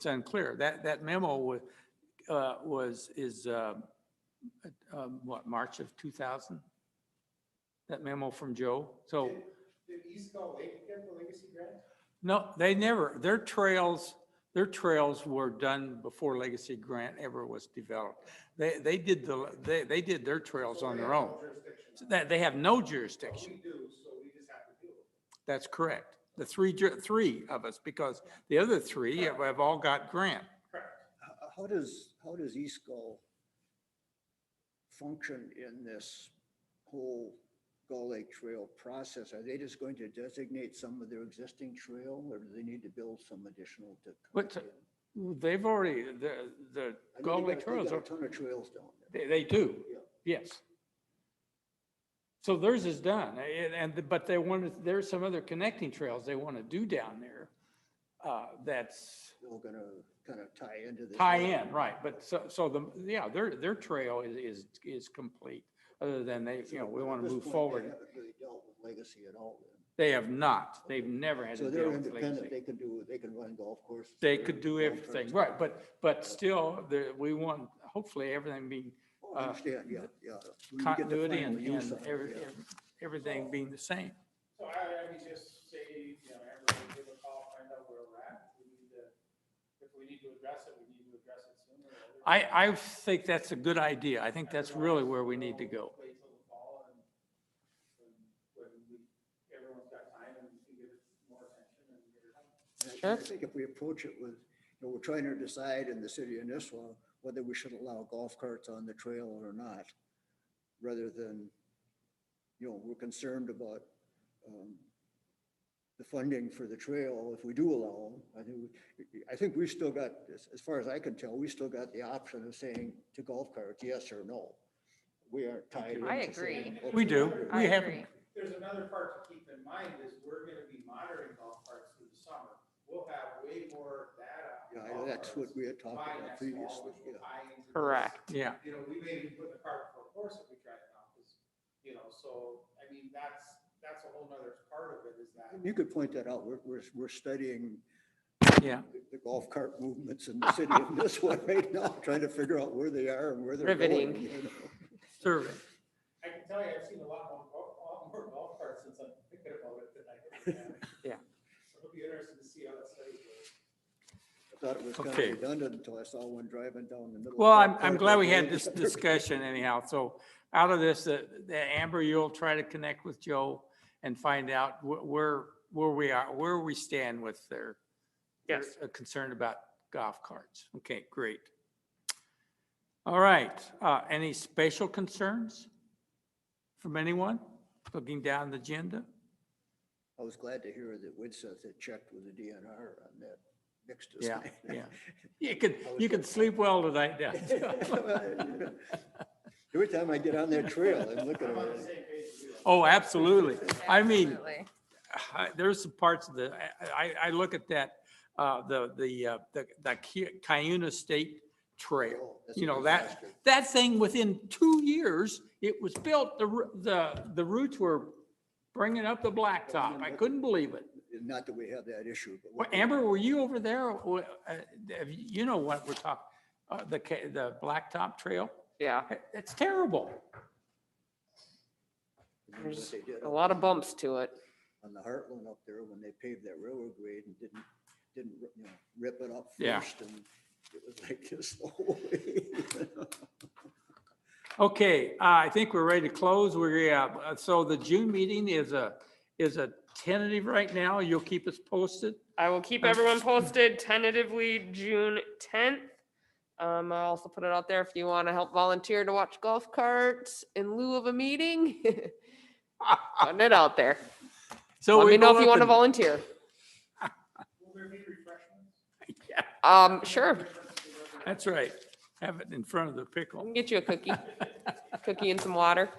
unclear. That memo is what, March of 2000? That memo from Joe? So, Did East Gull Lake get the legacy grant? no, they never, their trails were done before Legacy Grant ever was developed. They did their trails on their own. They have no jurisdiction. We do, so we just have to do it. That's correct. The three of us, because the other three have all got grant. How does East Gull function in this whole Gull Lake Trail process? Are they just going to designate some of their existing trail, or do they need to build some additional to? What, they've already, the I know Gull they Lake Trails, got a ton of trails down there. they do, Yeah. yes. So theirs is done, but there's some other connecting trails they want to do down there. That's They're all gonna kind of tie into this. tie in, right, but their trail is complete, other than we want to move forward. They haven't really dealt with Legacy at all then. They have not, they've never had So to they're deal with independent, Legacy. they can run golf courses. They could do golf everything, carts. right, but still, we want, hopefully, everything being Oh, I understand, yeah. When you get the continuity final use and of it, yeah. everything being the same. So I mean, just say, everybody give a call, find out where we're at. If we need to address it, we need to address it sooner or later. I think that's a good idea. I think that's really where we need to go. Wait till the fall and when everyone's got time and we can give it more attention and get it done. And I think if we approach it with, we're trying to decide in the city of Nisswa whether we should allow golf carts on the trail or not, rather than, we're concerned about the funding for the trail. If we do allow them, I think we've still got, as far as I can tell, we still got the option of saying to golf carts, yes or no. We aren't tied into I agree. saying, We okay, do. I We have, agree. There's another part to keep in mind is we're gonna be monitoring golf carts through the summer. We'll have way more data. Yeah, I know that's what we had talked by about next fall, previously. which will Yeah. tie into this. Correct. yeah. We may even put the cart before horse if we try it now, because, so, I mean, that's a whole nother part of it is that. You could point that out. We're studying Yeah, the golf cart movements in the city of Nisswa right now, trying to figure out where they are and where they're going. Riveting. you know. survey. I can tell you, I've seen a lot more golf carts since I'm thinking about it than I ever have. Yeah. So it'll be interesting to see how that study goes. I thought it was kind of Okay. redundant until I saw one driving down the middle. of Well, I'm Park glad like we had that. this discussion anyhow. So out of this, the Amber, you'll try to connect with Joe and find out where we are, where we stand with their Yes. concern about golf carts. Okay, great. All right, any special concerns from anyone looking down the agenda? I was glad to hear that Widseth had checked with the DNR on that mixed Yeah, design. yeah. You can sleep well tonight, yeah. Every time I get on that trail, I'm looking I'm at on the it. same page as you. Oh, absolutely. I mean, Absolutely. there's some parts of I look at that, the Cuyuna State Trail. Oh, that's a You know, disaster. that thing within 2 years, it was built, the roots were bringing up the blacktop. I couldn't believe it. Not that we have that issue, but. Well, Amber, were you over there? You know what we're talking, the blacktop trail? Yeah, It's terrible. there's What they did a lot of bumps to it. on the Heartland up there when they paved that railroad grade and didn't, rip it up Yeah. first and it was like this the whole way. Okay, I think we're ready to close. So the June meeting is a tentative right now. You'll keep us posted. I will keep everyone posted tentatively June 10th. I'll also put it out there if you want to help volunteer to watch golf carts in lieu of a meeting. Putting it out there. So Let we me know go if you up want to and- volunteer. Will there be refreshments? Sure. That's right. Have it in front of the I pickle. can get you a cookie. Cookie and some water.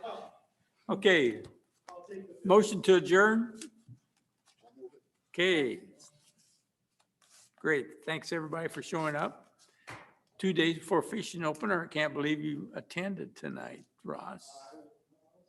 Okay. Motion to adjourn? Okay. Great. Thanks, everybody, for showing up. 2 days before fishing opener. I can't believe you attended tonight, Ross.